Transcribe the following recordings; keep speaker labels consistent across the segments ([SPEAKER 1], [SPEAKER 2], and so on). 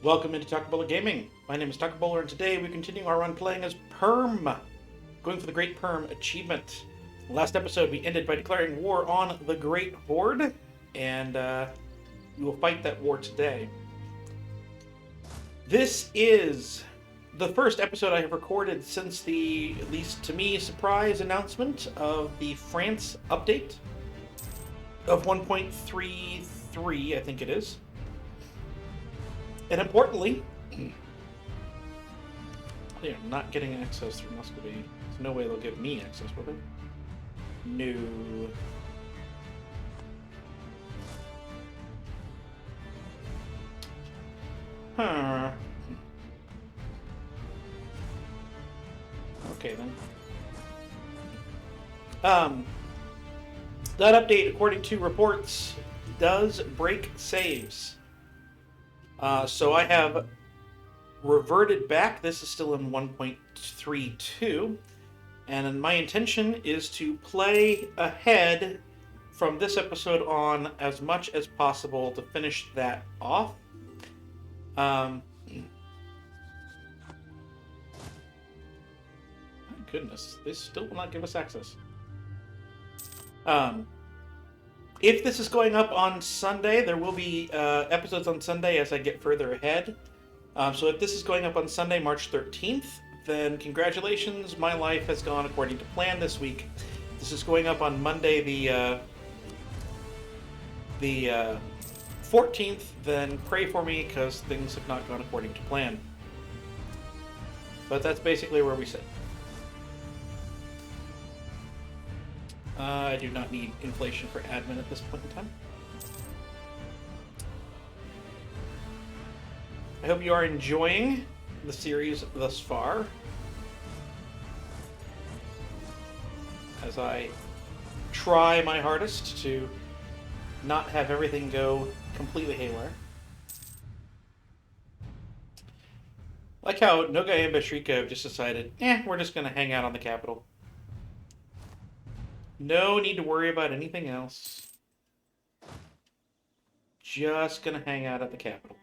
[SPEAKER 1] Welcome into Taco Bowler Gaming. My name is Taco Bowler, and today we continue our run playing as Perm, going for the Great Perm achievement. Last episode, we ended by declaring war on the Great Horde, and we will fight that war today. This is the first episode I have recorded since the, at least to me, surprise announcement of the France update of 1.33, I think it is. And importantly, they are not getting access through Muscovy. There's no way they'll give me access, will they? No. Huh. Okay then. That update, according to reports, does break saves. So I have reverted back. This is still in 1.32, and my intention is to play ahead from this episode on as much as possible to finish that off. My goodness, they still will not give us access. If this is going up on Sunday, there will be episodes on Sunday as I get further ahead. So if this is going up on Sunday, March 13th, then congratulations, my life has gone according to plan this week. If this is going up on Monday, the 14th, then pray for me because things have not gone according to plan. But that's basically where we sit. I do not need inflation for admin at this point in time. I hope you are enjoying the series thus far, as I try my hardest to not have everything go completely haywire. Like how Noga and Bashrika have just decided, we're just going to hang out on the capital. No need to worry about anything else. Just gonna hang out at the capital.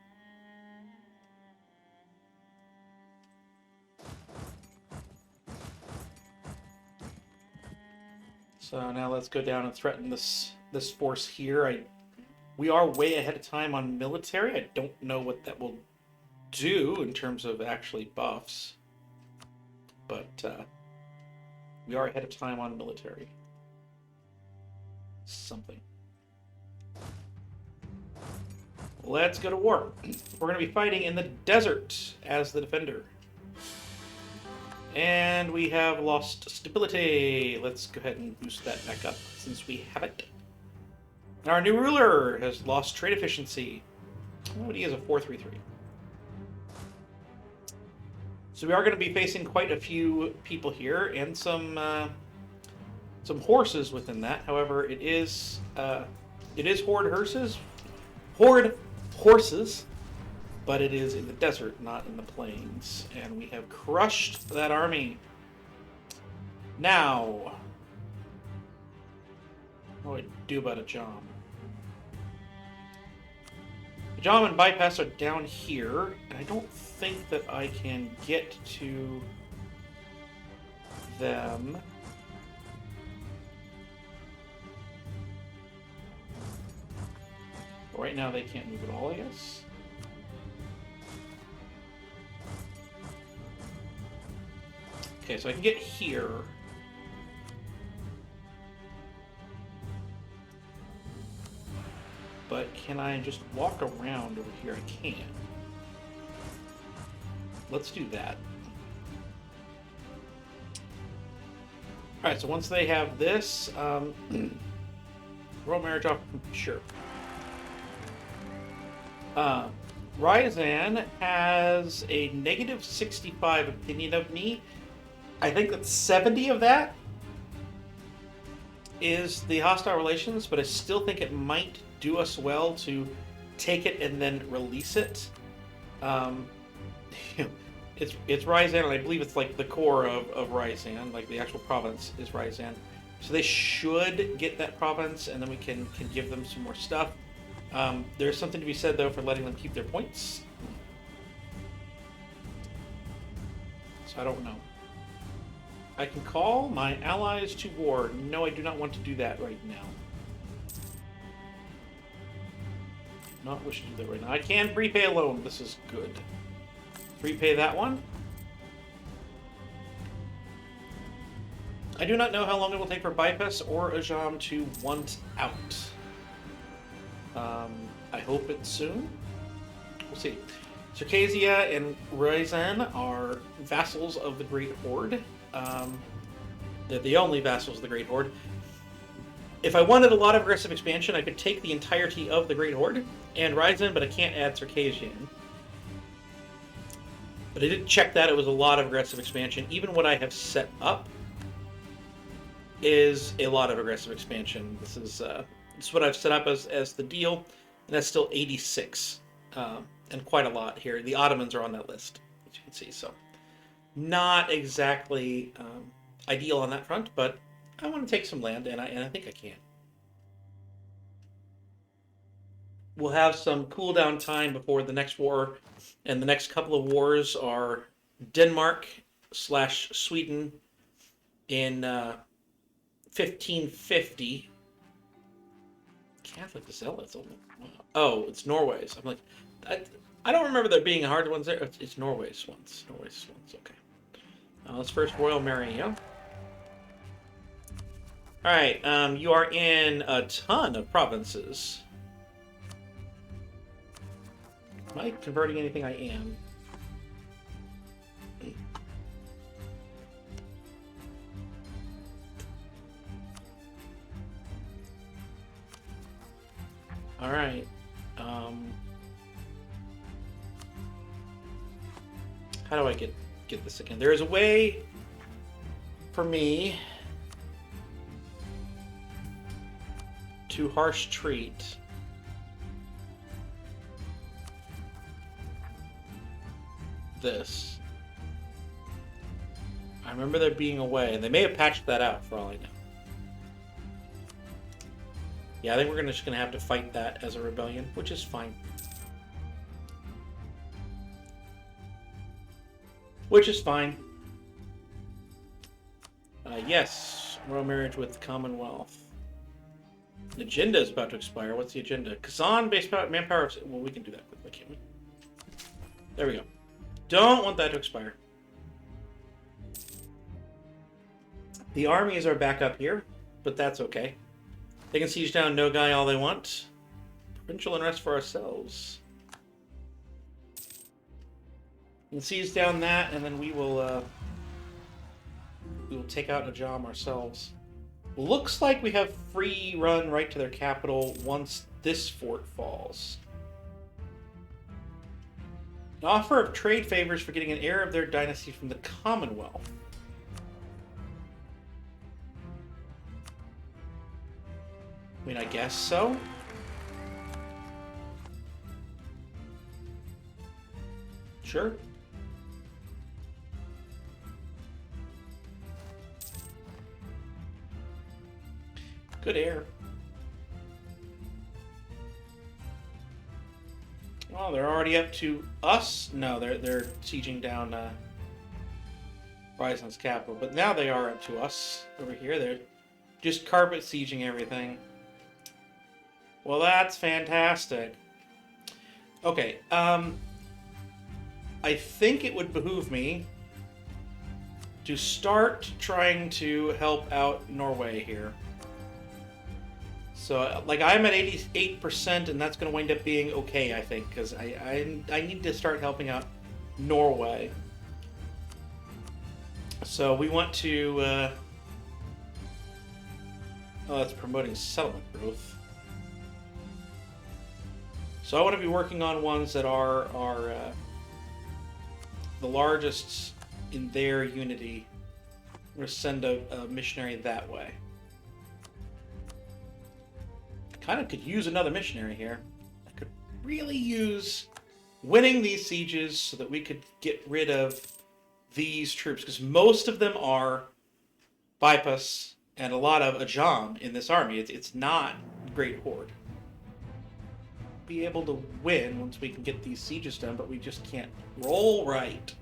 [SPEAKER 1] So now let's go down and threaten this force here. We are way ahead of time on military. I don't know what that will do in terms of actually buffs, but we are ahead of time on military. Something. Let's go to war. We're going to be fighting in the desert as the defender. And we have lost stability. Let's go ahead and boost that back up since we have it. And our new ruler has lost trade efficiency. Oh, he is a 433. So we are going to be facing quite a few people here and some horses within that. However, it is horde horses, but it is in the desert, not in the plains. And we have crushed that army. Now, what do I do about a Jom? The Jom and bypass are down here, and I don't think that I can get to them. Right now they can't move at all, I guess. Okay, so I can get here. But can I just walk around over here? I can. Let's do that. Alright, so once they have this, roll marriage off, sure. Ryazan has a negative 65 opinion of me. I think that 70 of that is the hostile relations, but I still think it might do us well to take it and then release it. It's Ryazan, and I believe it's like the core of Ryazan, like the actual province is Ryazan. So they should get that province, and then we can give them some more stuff. There's something to be said, though, for letting them keep their points. So I don't know. I can call my allies to war. No, I do not want to do that right now. Not wishing to do that right now. I can prepay a loan. This is good. Prepay that one. I do not know how long it will take for Bypass or Ajam to want out. I hope it's soon. We'll see. Circassia and Ryzen are vassals of the Great Horde. They're the only vassals of the Great Horde. If I wanted a lot of aggressive expansion, I could take the entirety of the Great Horde and Ryzen, but I can't add Circassia in. But I did check that. It was a lot of aggressive expansion. Even what I have set up is a lot of aggressive expansion. This is what I've set up as the deal, and that's still 86, and quite a lot here. The Ottomans are on that list, as you can see, so not exactly ideal on that front, but I want to take some land, and I think I can. We'll have some cooldown time before the next war, and the next couple of wars are Denmark/Sweden in 1550. Catholic Zealots. Oh, it's Norway's. I'm like, I don't remember there being hard ones there. It's Norway's ones. Norway's ones. Okay. Let's first Royal marry you. All right. You are in a ton of provinces. Am I converting anything? I am. All right. How do I get this again? There is a way for me to harsh treat this. I remember there being a way, and they may have patched that out for all I know. Yeah, I think we're just going to have to fight that as a rebellion, which is fine. Which is fine. Yes, royal marriage with Commonwealth. The agenda is about to expire. What's the agenda? Kazan based manpower. Well, we can do that quickly, can't we? There we go. Don't want that to expire. The armies are back up here, but that's okay. They can siege down Nogai all they want. Provincial unrest for ourselves. We can siege down that, and then we will take out Najam ourselves. Looks like we have free run right to their capital once this fort falls. An offer of trade favors for getting an heir of their dynasty from the Commonwealth. I mean, I guess so. Sure. Good heir. Well, they're already up to us. No, they're sieging down Ryzen's capital, but now they are up to us over here. They're just carpet sieging everything. Well, that's fantastic. Okay, I think it would behoove me to start trying to help out Norway here. So, like, I'm at 88%, and that's going to wind up being okay, I think, because I need to start helping out Norway. So we want to... oh, that's promoting settlement growth. So I want to be working on ones that are the largest in their unity. I'm going to send a missionary that way. Kind of could use another missionary here. I could really use winning these sieges so that we could get rid of these troops, because most of them are bypass and a lot of Ajam in this army. It's not Great Horde. be able to win once we can get these sieges done, but we just can't roll right.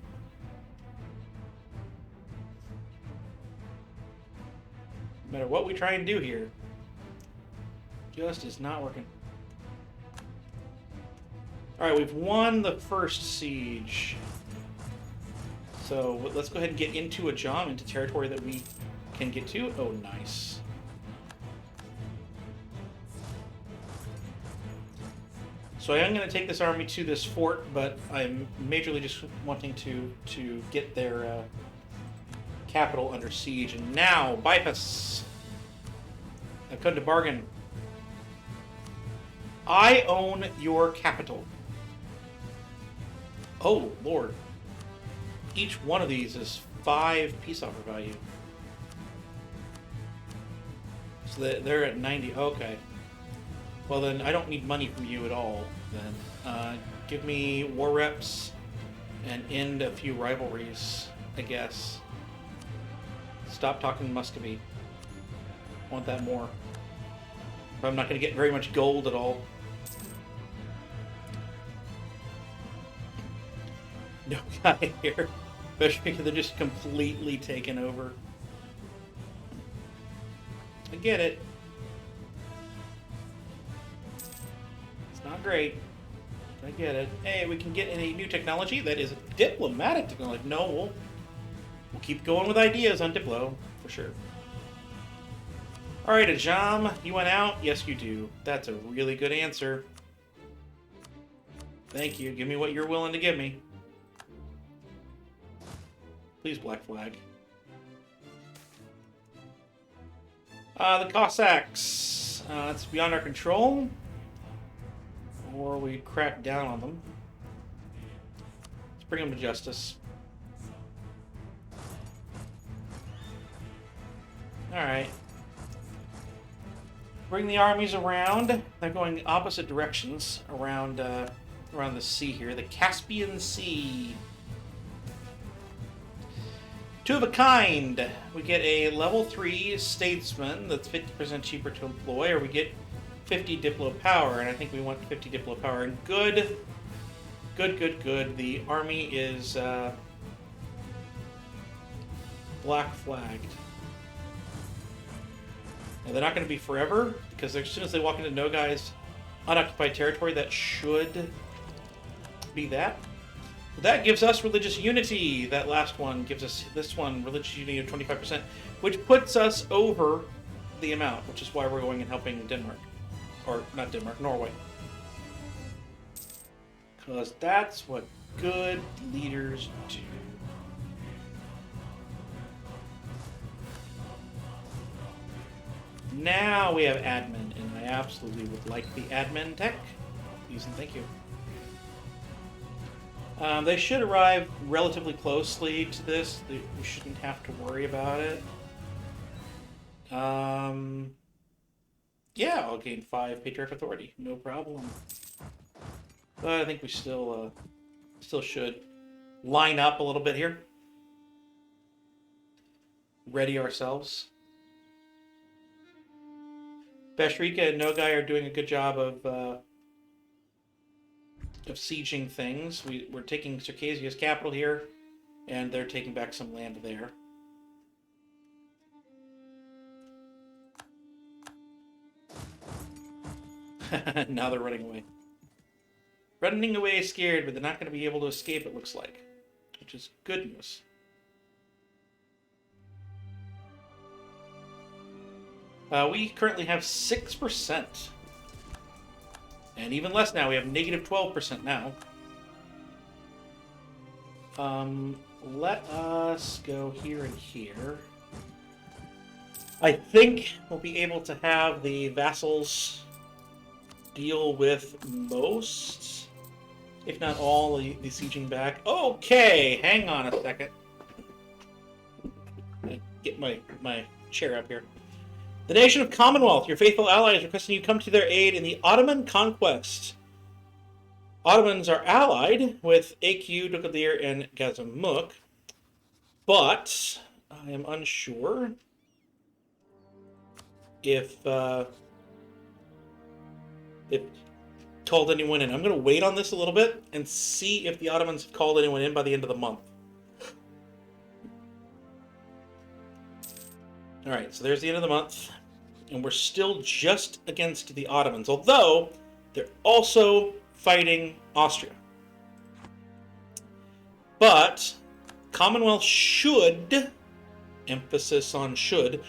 [SPEAKER 1] No matter what we try and do here, just is not working. All right, we've won the first siege. So let's go ahead and get into a jom, into territory that we can get to. Oh, nice. So I am going to take this army to this fort, but I'm majorly just wanting to get their capital under siege. And now, bypass. I've come to bargain. I own your capital. Oh, Lord. Each one of these is 5 peace offer value. So they're at 90. Okay. Well, then I don't need money from you at all, then. Give me war reps and end a few rivalries, I guess. Stop talking Muscovy. Want that more. But I'm not going to get very much gold at all. No guy here. Especially because they're just completely taken over. I get it. It's not great. I get it. Hey, we can get a new technology that is diplomatic technology. No, we'll keep going with ideas on Diplo, for sure. Alright, Ajam, you went out? Yes, you do. That's a really good answer. Thank you. Give me what you're willing to give me. Please, Black Flag. The Cossacks. It's beyond our control. Or we crack down on them. Let's bring them to justice. Alright. Bring the armies around. They're going opposite directions around around the sea here. The Caspian Sea. 2 of a kind. We get a level 3 statesman that's 50% cheaper to employ, or we get 50 Diplo power, and I think we want 50 Diplo power. And good. The army is black flagged. Now, they're not going to be forever, because as soon as they walk into Nogai's unoccupied territory, that should be that. That gives us religious unity. That last one gives us, this one, religious unity of 25%, which puts us over the amount, which is why we're going and helping Denmark. Or, not Denmark, Norway. Because that's what good leaders do. Now we have admin, and I absolutely would like the admin tech. Please and thank you. They should arrive relatively closely to this. We shouldn't have to worry about it. Yeah, I'll gain 5 Patriarch Authority. No problem. But I think we still should line up a little bit here. Ready ourselves. Bashrika and Nogai are doing a good job of sieging things. We're taking Circassia's capital here, and they're taking back some land there. Now they're running away. Running away scared, but they're not going to be able to escape, it looks like. Which is good news. We currently have 6%. And even less now, we have negative 12% now. Let us go here and here. I think we'll be able to have the vassals deal with most, if not all, the sieging back. Okay, hang on a second. Get my chair up here. The nation of Commonwealth, your faithful allies, requesting you come to their aid in the Ottoman conquest. Ottomans are allied with AQ, Dukadir, and Gazamuk, but I am unsure if called anyone in. I'm going to wait on this a little bit and see if the Ottomans have called anyone in by the end of the month. All right, so there's the end of the month, and we're still just against the Ottomans, although they're also fighting Austria. But Commonwealth should, emphasis on should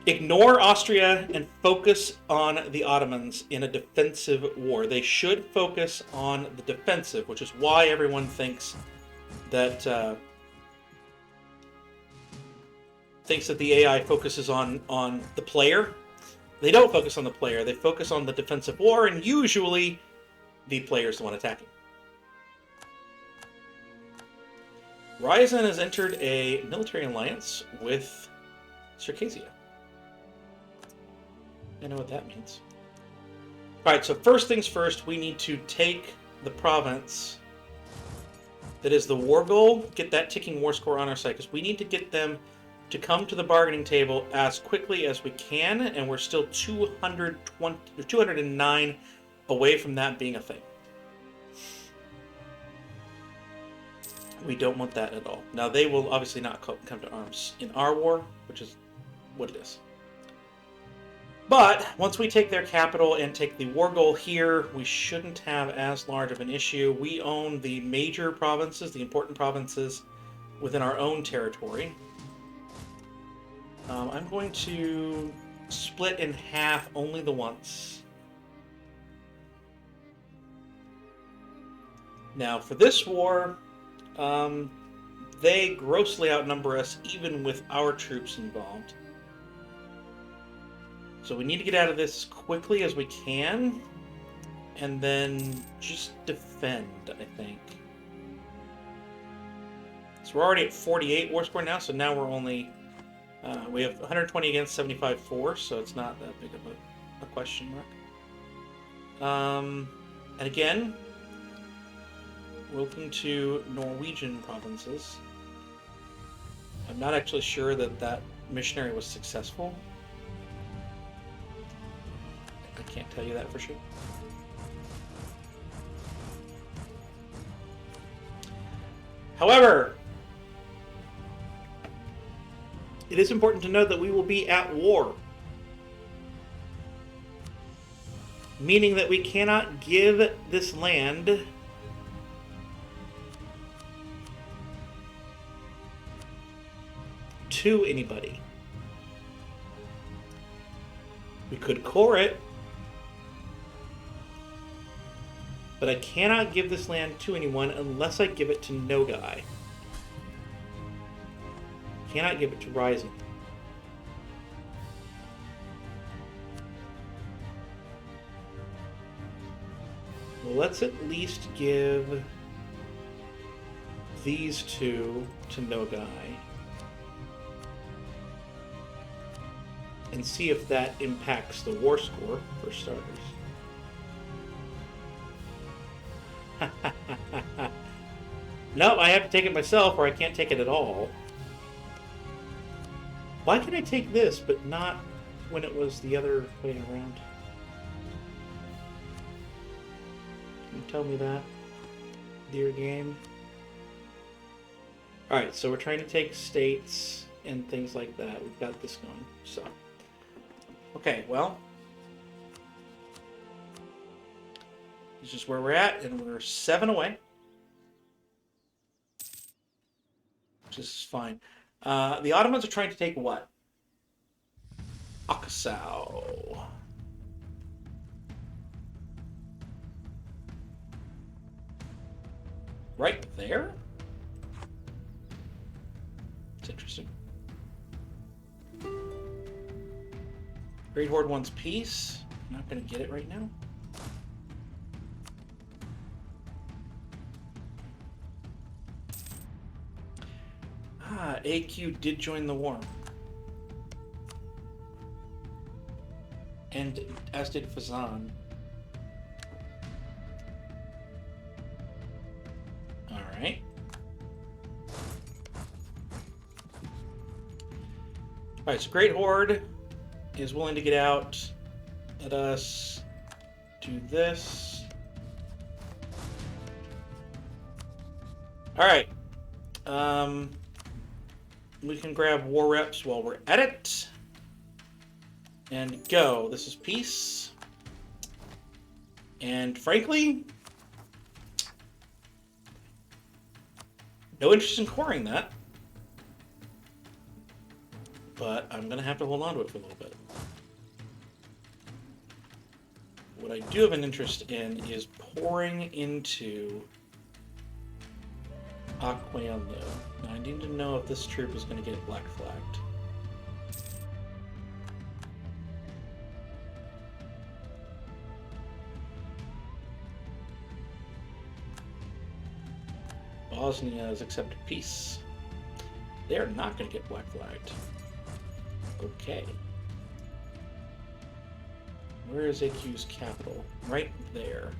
[SPEAKER 1] ignore Austria and focus on the Ottomans in a defensive war. They should focus on the defensive, which is why everyone thinks that the AI focuses on the player. They don't focus on the player. They focus on the defensive war, and usually the player is the one attacking. Ryazan has entered a military alliance with Circassia. I know what that means. Alright, so first things first, we need to take the province that is the war goal, get that ticking war score on our side, because we need to get them to come to the bargaining table as quickly as we can, and we're still 209 away from that being a thing. We don't want that at all. Now, they will obviously not come to arms in our war, which is what it is. But once we take their capital and take the war goal here, we shouldn't have as large of an issue. We own the major provinces, the important provinces within our own territory. I'm going to split in half only the once. Now, for this war, they grossly outnumber us even with our troops involved. So we need to get out of this as quickly as we can, and then just defend, I think. So we're already at 48 war score now, so now we're only... we have 120 against 75 force, so it's not that big of a question mark. And again, we're looking to Norwegian provinces. I'm not actually sure that missionary was successful. I can't tell you that for sure. However, it is important to note that we will be at war. Meaning that we cannot give this land to anybody. We could core it, but I cannot give this land to anyone unless I give it to Nogai. Cannot give it to Ryazan. Well, let's at least give these two to Nogai and see if that impacts the war score, for starters. No, I have to take it myself or I can't take it at all. Why can I take this, but not when it was the other way around? Can you tell me that, dear game? Alright, so we're trying to take states and things like that. We've got this going, so. Okay, well. This is where we're at, and we're 7 away. Which is fine. The Ottomans are trying to take what? Akasau. Right there? It's interesting. Great Horde wants peace. I'm not going to get it right now. AQ did join the war. And as did Fazan. Alright. Alright, so Great Horde is willing to get out. Let us do this. All right. We can grab war reps while we're at it. And go. This is peace. And frankly, no interest in coring that. But I'm going to have to hold on to it for a little bit. What I do have an interest in is pouring into Aquendo. Now I need to know if this troop is going to get black flagged. Bosnia has accepted peace. They are not going to get black flagged. Okay. Where is AQ's capital? Right there.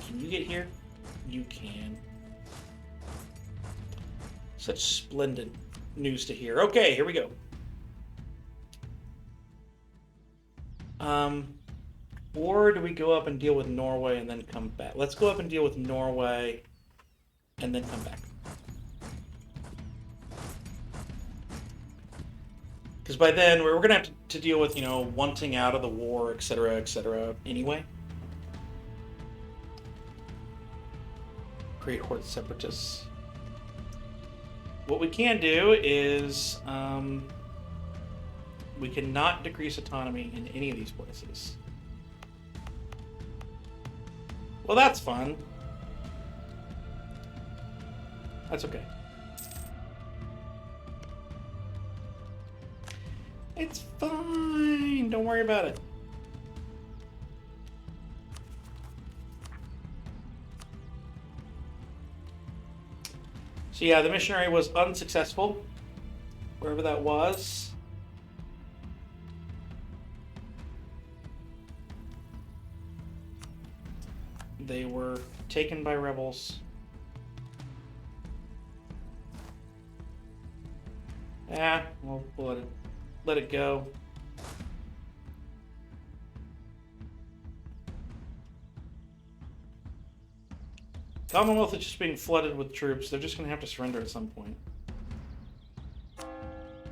[SPEAKER 1] Can you get here? You can. Such splendid news to hear. Okay, here we go. Or do we go up and deal with Norway and then come back? Let's go up and deal with Norway and then come back. Because by then, we're going to have to deal with, you know, wanting out of the war, etc., anyway. Great Horde Separatists. What we can do is, we cannot decrease autonomy in any of these places. Well, that's fun. That's okay. It's fine. Don't worry about it. So yeah, the missionary was unsuccessful, wherever that was. They were taken by rebels. Yeah, we'll let it go. Commonwealth is just being flooded with troops. They're just going to have to surrender at some point.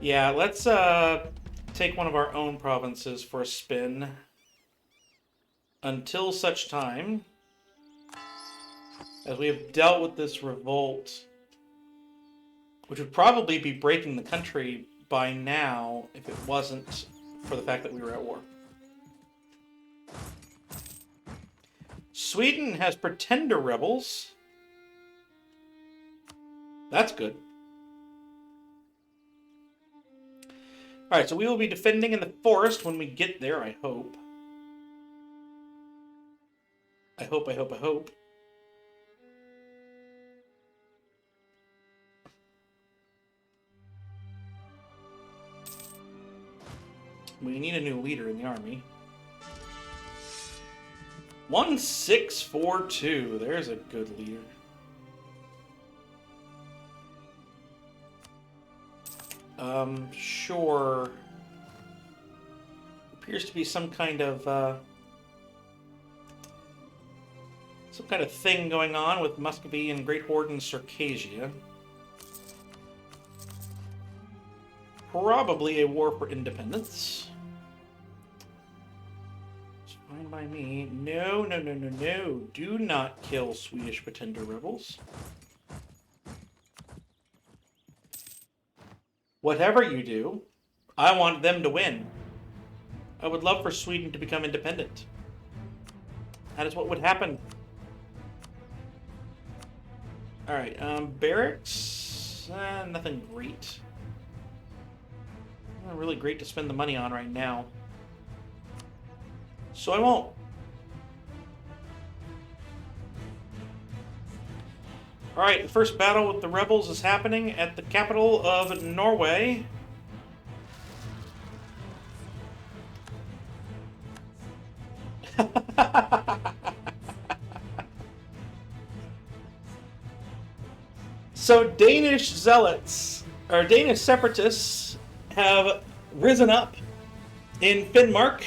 [SPEAKER 1] Yeah, let's take one of our own provinces for a spin until such time as we have dealt with this revolt, which would probably be breaking the country by now if it wasn't for the fact that we were at war. Sweden has pretender rebels. That's good. Alright, so we will be defending in the forest when we get there, I hope. I hope. We need a new leader in the army. 1642. There's a good leader. Sure. Appears to be some kind of thing going on with Muscovy and Great Horde and Circassia. Probably a war for independence. It's fine by me. No. Do not kill Swedish pretender rebels. Whatever you do, I want them to win. I would love for Sweden to become independent. That is what would happen. Alright, barracks. Nothing great. Not really great to spend the money on right now. So I won't. Alright, the first battle with the rebels is happening at the capital of Norway. So Danish zealots, or Danish separatists, have risen up in Finnmark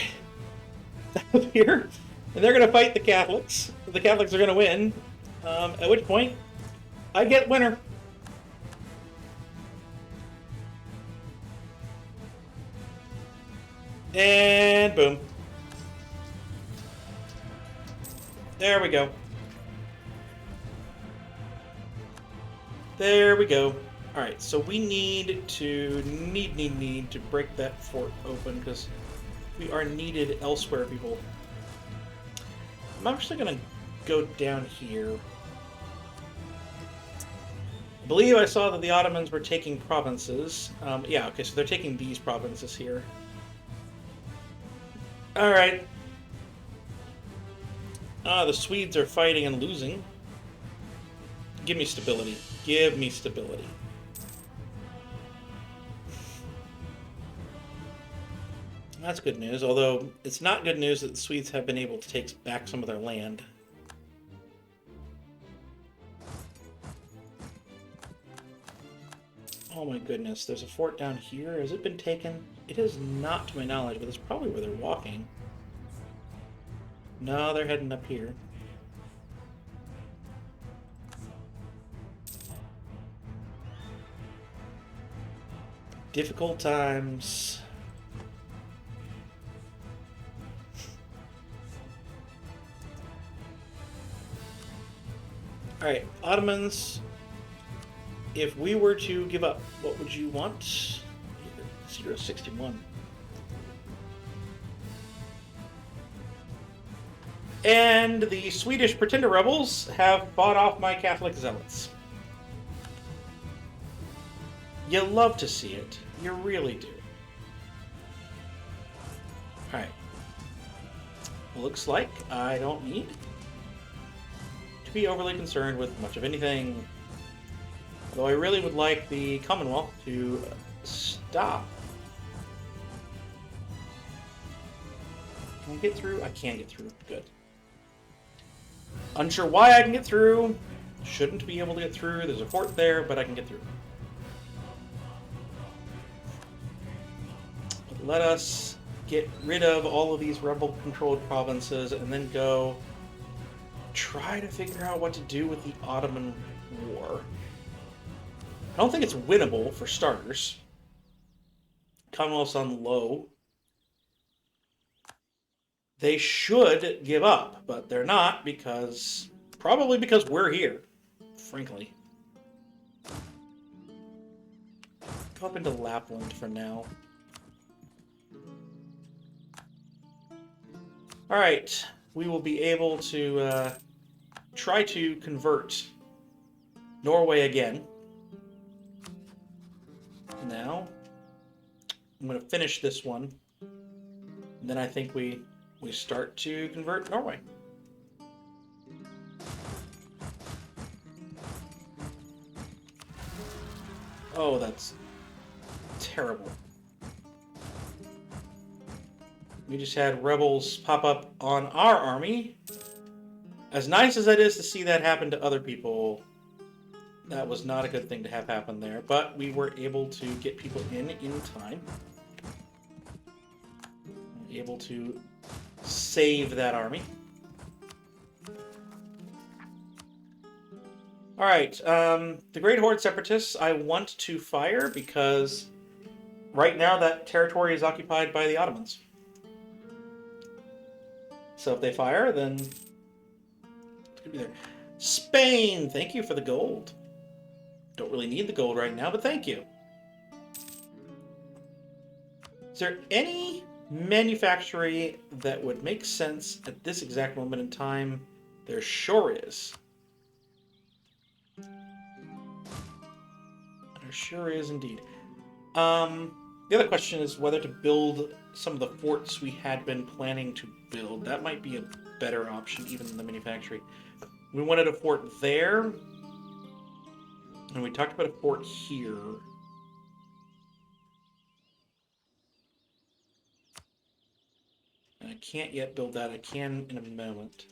[SPEAKER 1] here, and they're going to fight the Catholics. The Catholics are going to win, at which point I get winner. And boom. There we go. There we go. Alright, so we need to break that fort open because we are needed elsewhere, people. I'm actually going to go down here. I believe I saw that the Ottomans were taking provinces. Yeah, okay, so they're taking these provinces here. Alright. The Swedes are fighting and losing. Give me stability. Give me stability. That's good news, although it's not good news that the Swedes have been able to take back some of their land. Oh my goodness, there's a fort down here. Has it been taken? It is not to my knowledge, but it's probably where they're walking. No, they're heading up here. Difficult times. Alright, Ottomans, if we were to give up, what would you want? 061. And the Swedish pretender rebels have fought off my Catholic zealots. You love to see it. You really do. Alright. Looks like I don't need to be overly concerned with much of anything. Although I really would like the Commonwealth to stop. Can I get through? I can't get through. Good. Unsure why I can get through. Shouldn't be able to get through. There's a fort there, but I can get through. But let us get rid of all of these rebel-controlled provinces and then go try to figure out what to do with the Ottoman War. I don't think it's winnable, for starters. Commonwealth's on low. They should give up, but they're not because... probably because we're here, frankly. Go up into Lapland for now. Alright, we will be able to try to convert Norway again. Now, I'm going to finish this one, and then I think we start to convert Norway. Oh, that's terrible. We just had rebels pop up on our army. As nice as it is to see that happen to other people, that was not a good thing to have happen there. But we were able to get people in time. Able to save that army. Alright, the Great Horde Separatists I want to fire because right now that territory is occupied by the Ottomans. So if they fire, then it's gonna be there. Spain, thank you for the gold. Don't really need the gold right now, but thank you. Is there any manufactory that would make sense at this exact moment in time? There sure is. There sure is indeed. The other question is whether to build some of the forts we had been planning to build. That might be a better option even than the manufactory. We wanted a fort there, and we talked about a fort here. And I can't yet build that. I can in a moment.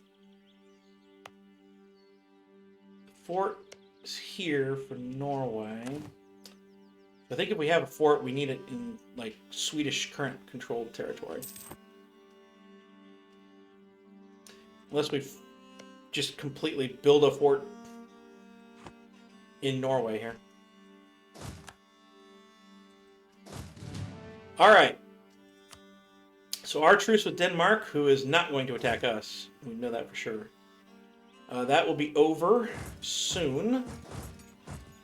[SPEAKER 1] The fort is here for Norway. I think if we have a fort, we need it in, like, Swedish current controlled territory. Unless we just completely build a fort in Norway here. Alright. So our truce with Denmark, who is not going to attack us. We know that for sure. That will be over soon.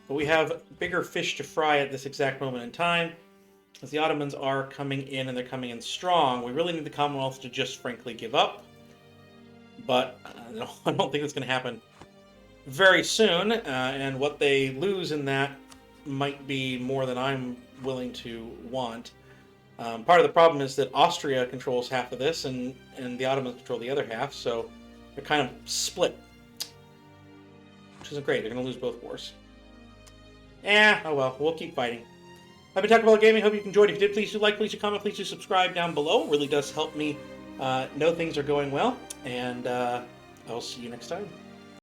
[SPEAKER 1] But we have bigger fish to fry at this exact moment in time. As the Ottomans are coming in, and they're coming in strong. We really need the Commonwealth to just frankly give up. But I don't think it's going to happen very soon. And what they lose in that might be more than I'm willing to want. Part of the problem is that Austria controls half of this, and the Ottomans control the other half. So they're kind of split. Which isn't great. They're going to lose both wars. Oh well. We'll keep fighting. I've been talking about gaming. Hope you've enjoyed. If you did, please do like, please do comment, please do subscribe down below. It really does help me know things are going well. And I will see you next time.